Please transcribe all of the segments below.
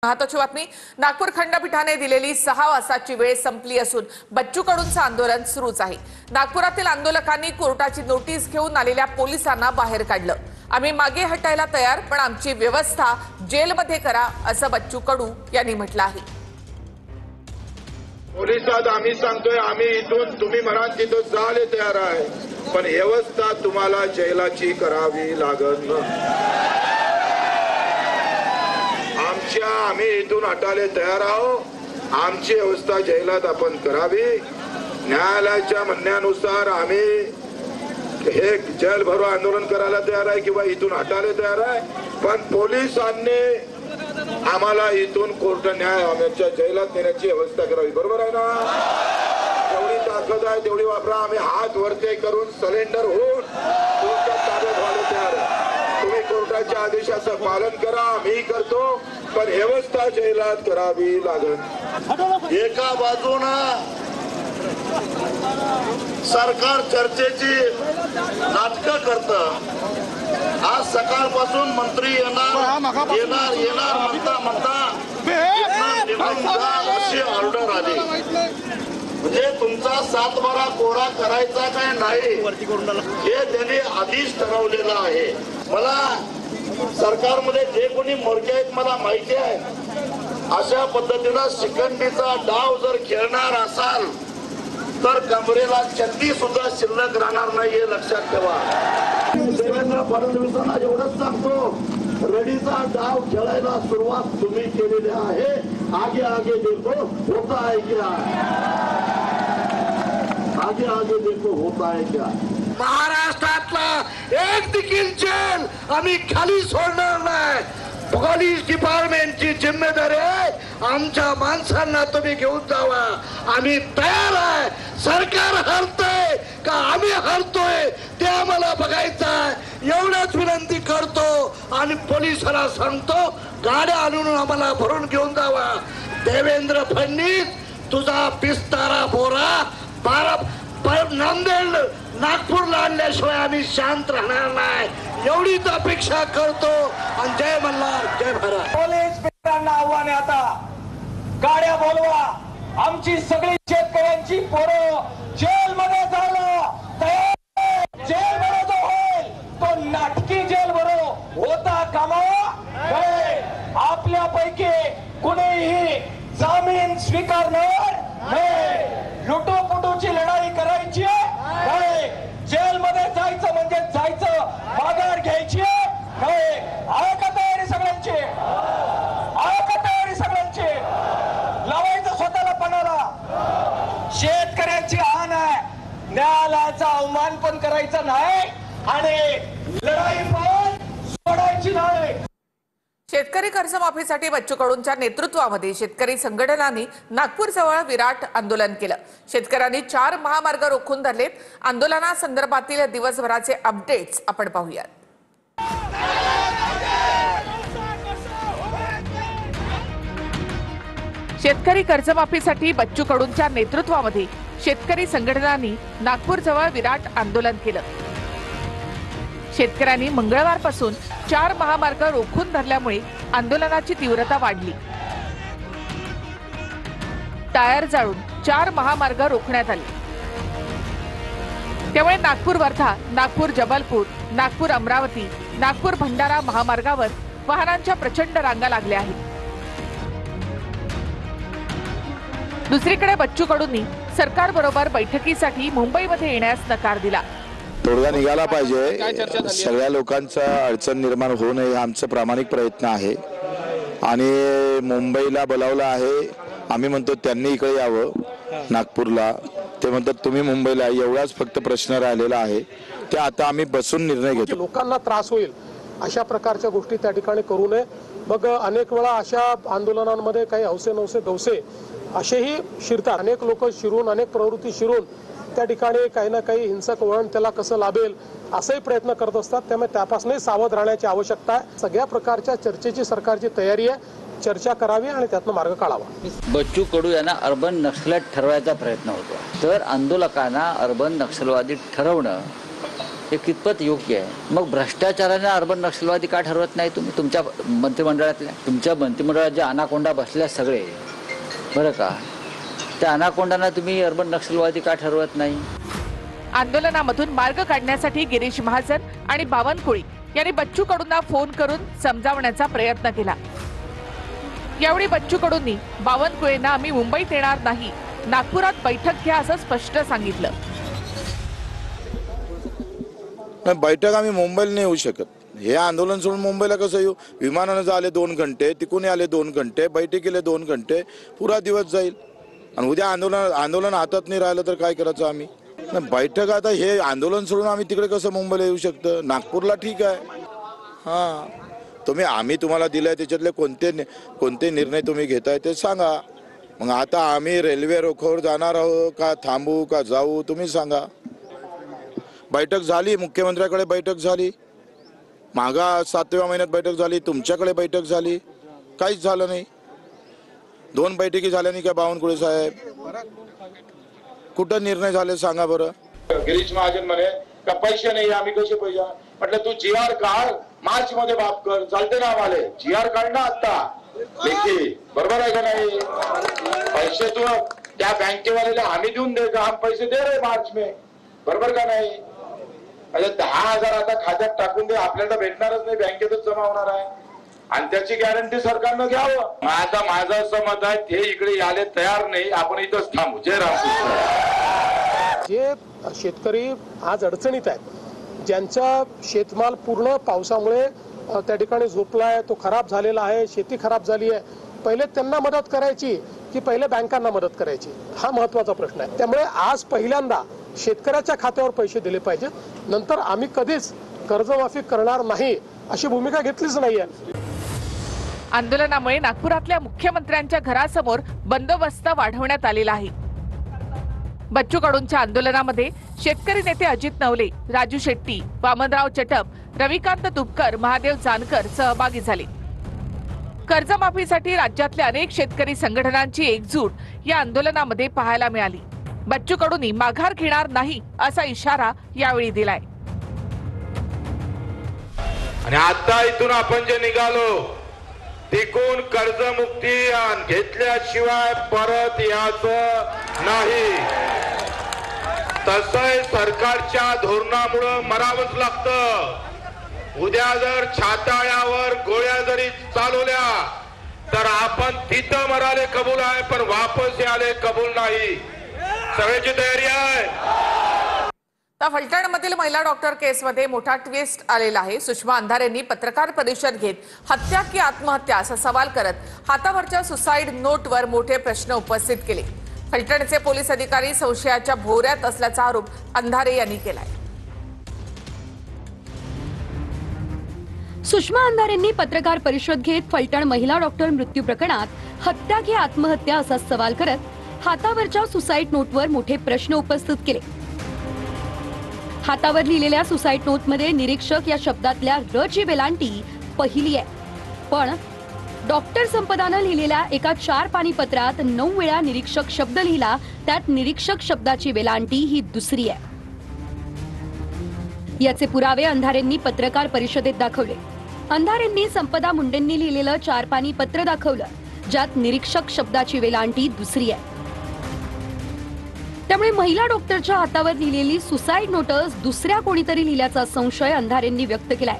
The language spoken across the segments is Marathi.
महत्वाची बातमी। नागपूर खंडपीठाने दिलेली 6 वाजताची वेळ संपली असून बच्चू कडूंचं आंदोलन सुरूच आहे। नागपुरातील आंदोलकांनी कोर्टाची नोटीस घेऊन आलेल्या पोलिसांना बाहेर काढलं। आम्ही मागे हटायला तयार, पण आमची व्यवस्था जेलमध्ये करा, असं बच्चू कडू यांनी म्हटलं आहे। पोलिसात आम्ही सांगतोय, आम्ही इथून तुम्ही म्हणाल तिथं जायला तयार आहे, पण व्यवस्था तुम्हाला जेलाची करावी लागेल। आम्ही इथून हटायला तयार आहोत। आमची व्यवस्था जेलात आपण करावी। न्यायालयाच्या म्हणण्यानुसार आम्ही हे जेल भरो आंदोलन करायला तयार आहे किंवा इथून हटायला तयार आहे, पण पोलिसांनी आम्हाला इथून कोर्ट न्याय आमच्या जेलात नेण्याची व्यवस्था करावी। बरोबर आहे ना? जेवढी ताकद आहे तेवढी वापरा। आम्ही हात वरते करून सरेंडर होऊन कोर्टात ताब्यात व्हायला तयार आहे। तुम्ही कोर्टाच्या आदेशाचं पालन करा, आम्ही करतो, पण व्यवस्था जेलात करावी लागेल। एका बाजूनं सरकार चर्चेची नाटकं करतं। आज सकाळपासून मंत्री येणार म्हणता अशी ऑर्डर आली। म्हणजे तुमचा 7-12 कोरा करायचा काय नाही हे त्यांनी आधीच ठरवलेलं आहे। मला सरकारमध्ये जे कोणी मोर्चे आहेत मला माहिती आहे, अशा पद्धतीनं शिखंडीचा डाव जर खेळणार असाल तर कमरेला चड्डी सुद्धा शिल्लक राहणार नाही, हे लक्षात ठेवा। देवेंद्र फडणवीसांना एवढंच सांगतो, रडीचा डाव खेळायला सुरुवात तुम्ही केलेली आहे। आगे आगे देखो होता है क्या, आगे आगे देखो होता है क्या। महाराष्ट्रातला एक देखील जेल आम्ही खाली सोडणार नाही। पोलीस डिपार्टमेंटची जिम्मेदारी आहे, आमच्या माणसांना तुम्ही घेऊन जावा। आम्ही तयार आहे। सरकार हरतंय का आम्ही हरतोय ते आम्हाला बघायचं आहे, एवढंच विनंती करतो। आणि पोलिसांना सांगतो, गाड्या आणून आम्हाला भरून घेऊन जावा। देवेंद्र फडणवीस, तुझा पिस्तारा बोरा नांदेड नागपूरला आणल्याशिवाय आम्ही शांत राहणार नाही, एवढीच अपेक्षा करतो। आणि जय मल्हार, जय भारत। पोलीस मित्रांना आव्हान आहे, आता गाड्या बोलवा। आमची सगळी शेतकऱ्यांची पोरं जेलमध्ये जायला तयार। जेलमध्ये जो होईल तो नाटकी जेल भरो होता कामावा नये। आपल्यापैकी कुणीही जामीन स्वीकारणार नाही। लुटूपुटूची लढाई करायची नाही। जेलमध्ये जायचं म्हणजे जायचं, माघार घ्यायची नाही। आहे का तयारी सगळ्यांची? आहे का तयारी सगळ्यांची? लावायचं स्वतःला पणाला। शेतकऱ्यांची हान आहे, न्यायालयाचा अवमान पण करायचा नाही आणि लढाई पण सोडायची नाही। शेतकरी कर्जमाफीसाठी बच्चू कडूंच्या नेतृत्वामध्ये शेतकरी संघटनांनी नागपूरजवळ विराट आंदोलन केलं। शेतकऱ्यांनी 4 महामार्ग रोखून धरलेत। आंदोलनासंदर्भातील दिवसभराचे अपडेट्स आपण पाहूयात। शेतकरी कर्जमाफीसाठी बच्चू कडूंच्या नेतृत्वामध्ये शेतकरी संघटनांनी नागपूरजवळ विराट आंदोलन केलं। शेतकऱ्यांनी मंगळवारपासून 4 महामार्ग रोखून धरल्यामुळे आंदोलनाची तीव्रता वाढली। टायर जाळून 4 महामार्ग रोखण्यात आले। त्यामुळे नागपूर वर्धा, नागपूर जबलपूर, नागपूर अमरावती, नागपूर भंडारा महामार्गावर वाहनांच्या प्रचंड रांगा लागल्या आहेत। दुसरीकडे बच्चू कडूंनी सरकारबरोबर बैठकीसाठी मुंबईमध्ये येण्यास नकार दिला। तोडगा निघाला पाहिजे। सगळ्या लोकांचा अडचण निर्माण होऊ नये हा आमचा प्रामाणिक प्रयत्न आहे आणि मुंबईला बोलावलं आहे। आम्ही म्हणतो त्यांनी इकडे यावं नागपूरला, ते म्हणतात तुम्ही मुंबईला, एवढाच फक्त प्रश्न राहिलेला आहे। ते आता आम्ही बसून निर्णय घेतो। लोकांना त्रास होईल अशा प्रकारच्या गोष्टी त्या ठिकाणी करू नये। मग अनेक वेळा अशा आंदोलनांमध्ये काही हौसे नवसे गवसे असेही शिरतात। अनेक लोक शिरून, अनेक प्रवृत्ती शिरून त्या ठिकाणी काही ना काही हिंसक वळण त्याला कसं लाभेल असेही प्रयत्न करत असतात। त्यामुळे त्यापासूनही सावध राहण्याची आवश्यकता आहे। सगळ्या प्रकारच्या चर्चेची सरकारची तयारी आहे। चर्चा करावी आणि त्यातनं मार्ग काढावा। बच्चू कडू यांना अर्बन नक्षलवाद ठरवायचा प्रयत्न होतो, तर आंदोलकांना अर्बन नक्षलवादी ठरवणं हे कितपत योग्य आहे? मग भ्रष्टाचाराने अर्बन नक्षलवादी का ठरवत नाही तुम्ही तुमच्या मंत्रिमंडळातल्या? तुमच्या मंत्रिमंडळात जे अनाकोंडा बसल्या सगळे बरं का, त्या अनाकोंडांना तुम्ही अर्बन नक्षलवादी का ठरवत नाही? आंदोलनामधून मार्ग काढण्यासाठी गिरीश महाजन आणि बावनकुळे यांनी बच्चू कडूंना फोन करून समजावण्याचा प्रयत्न केला. यावेळी बच्चू कडूंनी बावनकुळेंना आम्ही मुंबईत येणार नाही, नागपुरात बैठक घ्या असं स्पष्ट सांगितलं. बैठक आम्ही मुंबईला नाही येऊ शकत. हे आंदोलन सोडून मुंबईला कसं येऊ? विमानानं आले 2 घंटे, तिकून आले 2 घंटे, बैठकीले 2 घंटे, पुरा दिवस जाईल. आणि उद्या आंदोलन हातात नाही राहिलं तर काय करायचं आम्ही? बैठक आता हे आंदोलन सोडून आम्ही तिकडे कसं मुंबईला येऊ शकतं? नागपूरला ठीक आहे. हां, आम्ही तुम्हाला दिलंय त्याच्यातले कोणते निर्णय तुम्ही घेताय ते सांगा. मग आता आम्ही रेल्वे रोखोवर जाणार आहोत का थांबू का जाऊ तुम्ही सांगा. बैठक झाली, मुख्यमंत्र्याकडे बैठक झाली, मागा 7व्या महिन्यात बैठक झाली, तुमच्याकडे बैठक झाली, काहीच झालं नाही. 2 बैठकी झाल्या नाही का बावनकुळे साहेब? कुठं निर्णय झाले सांगा बरं. गिरीश महाजन म्हणे का पैसे नाही, आम्ही कसे पैसे? म्हटलं तू GR काढ, मार्च मध्ये बाप कर, चालते ना आम्हाला. GR काढ ना आता लेखी, बरोबर आहे का नाही? पैसे तू त्या बँकेवाल्याला आम्ही देऊन दे का, हम पैसे दे रे मार्च में, बरोबर का नाही? म्हणजे 10,000 आता खात्यात टाकून दे, आपल्याला भेटणारच नाही, बँकेतच जमा होणार आहे आणि त्याची गॅरंटी सरकारनं घ्यावं. आता माझं असं मत आहे ते इकडे यायला तयार नाही, आपण इथंच थांबू. जय रामकृष्ण. जे शेतकरी आज अडचणीत आहेत, ज्यांचा शेतमाल पूर्ण पावसामुळे त्या ठिकाणी झोपलाय, तो खराब झालेला आहे, शेती खराब झाली आहे, पहिले त्यांना मदत करायची की पहिले बँकांना मदत करायची, हा महत्वाचा प्रश्न आहे. त्यामुळे आज पहिल्यांदा शेतकऱ्याच्या खात्यावर पैसे दिले पाहिजेत. नंतर आम्ही कधीच कर्जमाफी करणार नाही अशी भूमिका घेतलीच नाहीये. आंदोलनामुळे नागपुरातल्या मुख्यमंत्र्यांच्या घरासमोर बंदोबस्त वाढवण्यात आलेला आहे. बच्चू कडूंच्या आंदोलनामध्ये शेतकरी नेते अजित नवले, राजू शेट्टी, वामनराव चटप, रविकांत तुपकर, महादेव जानकर सहभागी झाले. कर्जमाफीसाठी राज्यातल्या अनेक शेतकरी संघटनांची एकजूट या आंदोलनामध्ये पाहायला मिळाली. बच्चू कडूंनी माघार घेणार नाही असा इशारा यावेळी दिलाय. आणि आता इथून आपण जे निघालो तिकून कर्जमुक्ती घेतल्याशिवाय परत यायचं नाही. तसंही सरकारच्या धोरणामुळे मरावंच लागतं. उद्या जर छाताळ्यावर गोळ्या जरी चालवल्या तर आपण तिथं मराले कबूल आहे, पण वापस याले कबूल नाही. सगळ्याची तयारी आहे. तर फलटणमधील महिला डॉक्टर केसमध्ये मोठा ट्विस्ट आलेला आहे. सुषमा अंधारेंनी पत्रकार परिषद घेत हत्या की आत्महत्या असा सवाल करत हातावरच्या सुसाईड नोटवर मोठे प्रश्न उपस्थित केले. फलटणचे पोलीस अधिकारी संशयाच्या भोवऱ्यात असल्याचा आरोप अंधारे यांनी केलाय. सुषमा अंधारेंनी पत्रकार परिषद घेत फलटण महिला डॉक्टर मृत्यू प्रकरणात हत्या की आत्महत्या असा सवाल करत हातावरच्या सुसाईड नोटवर मोठे प्रश्न उपस्थित केले. हातावर लिहिलेल्या सुसाईड नोटमध्ये निरीक्षक या शब्दातल्या र ची वेलांटी पहिली आहे, पण डॉक्टर संपदानं लिहिलेल्या एका 4 पानी पत्रात 9 वेळा निरीक्षक शब्द लिहिला, त्यात निरीक्षक शब्दाची वेलांटी ही दुसरी आहे. याचे पुरावे अंधारेंनी पत्रकार परिषदेत दाखवले. अंधारेंनी संपदा मुंडेंनी लिहिलेलं 4 पानी पत्र दाखवलं, ज्यात निरीक्षक शब्दाची वेलांटी दुसरी आहे. त्यामुळे महिला डॉक्टरच्या हातावर लिहिलेली सुसाईड नोटस दुसऱ्या कोणीतरी लिहिल्याचा संशय अंधारेंनी व्यक्त केलाय.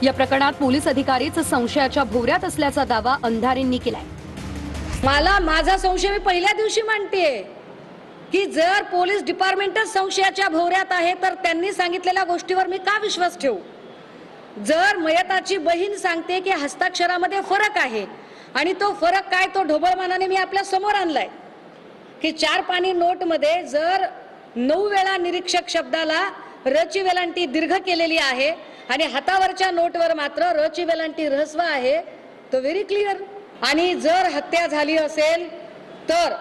या प्रकरणात पोलीस अधिकारीच संशयाच्या भोवऱ्यात असल्याचा दावा अंधारेंनी केलाय. माझा संशय मी पहिल्या दिवशी मांडतेय की जर पोलीस डिपार्टमेंटच संशयाच्या भोवऱ्यात आहे तर त्यांनी सांगितलेल्या गोष्टीवर मी का विश्वास ठेवू? जर मयताची बहीण सांगते की हस्ताक्षरामध्ये फरक आहे आणि तो फरक काय, तो ढोबळमानाने मी आपल्या समोर आणलाय की 4 पानी नोट मध्ये जर 9 वेळा निरीक्षक शब्दाला र ची वेलांटी दीर्घ केलेली आहे आणि हातावरच्या नोटवर मात्र र ची वेलांटी ऱ्हस्व आहे, तो व्हेरी क्लिअर. आणि जर हत्या झाली असेल तर,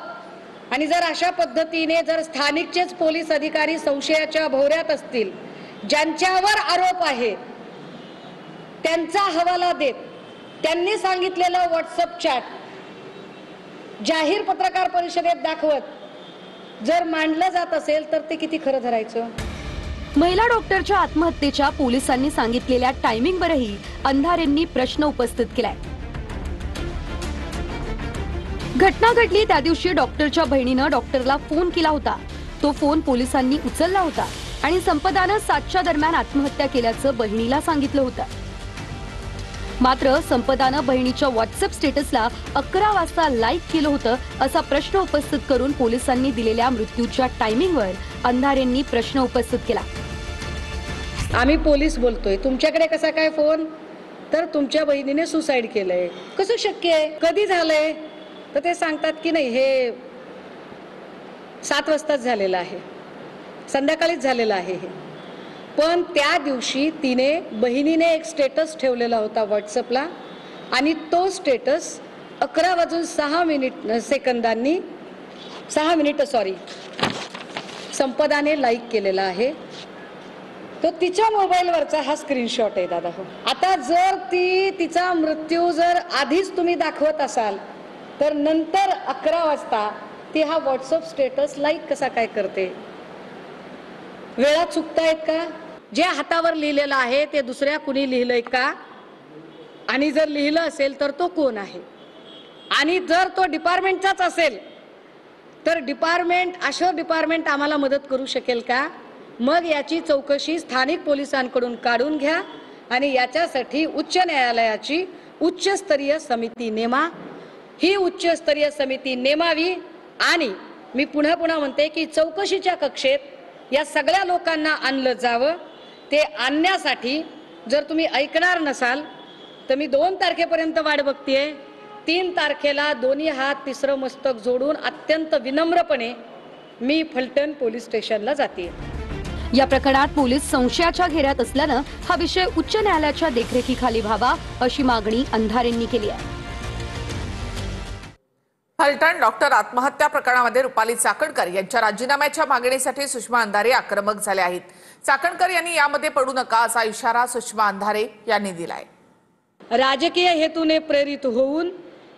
आणि जर अशा पद्धतीने जर स्थानिकचेच पोलीस अधिकारी संशयाच्या भोवऱ्यात असतील, ज्यांच्यावर आरोप आहे त्यांचा हवाला देत त्यांनी सांगितलेलं व्हॉट्सअप चॅट जाहीर पत्रकार परिषदेत दाखवत जर मांडलं जात असेल तर ते किती खरं धरायचं? महिला डॉक्टरच्या आत्महत्येच्या पोलिसांनी सांगितलेल्या टायमिंगवरही अंधारेंनी प्रश्न उपस्थित केलाय. घटना घडली त्या दिवशी डॉक्टरच्या बहिणीनं डॉक्टरला फोन केला होता. तो फोन पोलिसांनी उचलला होता आणि संपदानं 7च्या दरम्यान आत्महत्या केल्याचं बहिणीला सांगितलं होतं. मात्र संपदानं बहिणीच्या व्हॉट्सअप स्टेटसला 11 वाजता लाईक केलं होतं असा प्रश्न उपस्थित करून पोलिसांनी दिलेल्या मृत्यूच्या टायमिंगवर अंधारेंनी प्रश्न उपस्थित केला. आम्ही पोलीस बोलतोय, तुमच्याकडे कसा काय फोन? तर तुमच्या बहिणीने सुसाईड केलंय. कसं शक्य आहे? कधी झालंय? तर ते सांगतात की नाही, हे 7 वाजताच झालेलं आहे, संध्याकाळीच झालेलं आहे हे. पण त्या दिवशी बहिणीने एक स्टेटस ठेवलेला होता व्हॉट्सअपला आणि तो स्टेटस 11:06 संपदाने लाईक केलेला आहे. तो तिच्या मोबाईलवरचा हा स्क्रीनशॉट आहे दादा. हो, आता जर तिचा मृत्यू जर आधीच तुम्ही दाखवत असाल तर नंतर 11 वाजता ती हा व्हॉट्सअप स्टेटस लाईक कसा काय करते? वेळा चुकतायत का? जे हातावर लिहिलेलं आहे ते दुसऱ्या कुणी लिहिलंय का? आणि जर लिहिलं असेल तर तो कोण आहे? आणि जर तो डिपार्टमेंटचाच असेल तर डिपार्टमेंट आम्हाला मदत करू शकेल का? मग याची चौकशी स्थानिक पोलिसांकडून काढून घ्या आणि याच्यासाठी उच्च न्यायालयाची उच्चस्तरीय समिती नेमा. ही उच्चस्तरीय समिती नेमावी आणि मी पुन्हा म्हणते की चौकशीच्या कक्षेत या सगळ्या लोकांना आणलं जावं. ते आणण्यासाठी जर तुम्ही ऐकणार नसाल तर मी 2 तारखेपर्यंत वाट बघतेय. 3 तारखेला दोन्ही हात तिसरं मस्तक जोडून अत्यंत विनम्रपणे मी फलटण पोलीस स्टेशनला जाते. या प्रकरणात पोलीस संशयाच्या घेऱ्यात असल्यानं हा विषय उच्च न्यायालयाच्या देखरेखीखाली व्हावा अशी मागणी अंधारेंनी केली आहे. फलटण डॉक्टर आत्महत्या प्रकरणामध्ये रुपाली चाकणकर यांच्या राजीनाम्याच्या मागणीसाठी सुषमा अंधारे आक्रमक झाले आहेत. चाकणकर यांनी यामध्ये पडू नका असा इशारा सुषमा अंधारे यांनी दिलाय. राजकीय हेतूने प्रेरित होऊन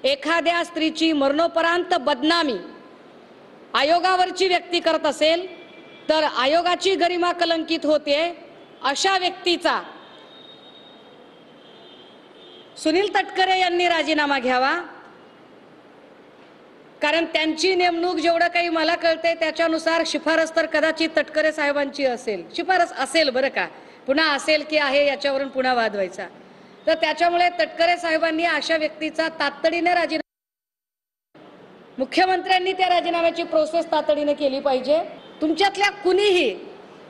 एखाद्या स्त्रीची मरणोपरांत बदनामी आयोगावरची व्यक्ती करत असेल तर आयोगाची गरिमा कलंकित होते. अशा व्यक्तीचा सुनील तटकरे यांनी राजीनामा घ्यावा. कारण त्यांची नेमणूक जेवढं काही मला कळते त्याच्यानुसार शिफारस तर कदाचित तटकरे साहेबांची असेल. शिफारस असेल बरं का, पुन्हा असेल की आहे याच्यावरून पुन्हा वाद व्हायचा. तर त्याच्यामुळे तटकरे साहेबांनी अशा व्यक्तीचा तातडीने राजीनामा, मुख्यमंत्र्यांनी त्या राजीनाम्याची प्रोसेस तातडीने केली पाहिजे. तुमच्यातल्या कुणीही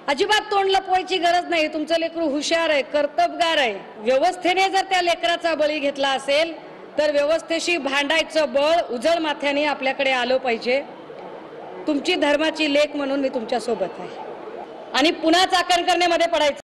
अजिबात तोंड लपवायची गरज नाही. तुमचं लेकरू हुशार आहे, कर्तबगार आहे. व्यवस्थेने जर त्या लेकराचा बळी घेतला असेल तर व्यवस्थेशी भांडायचं बळ उजळ माथ्याने आपल्याकडे आलं पाहिजे. तुमची धर्माची लेक म्हणून मी तुमच्या सोबत आहे आणि पुन्हा चाकणकरण्यामध्ये पडायचं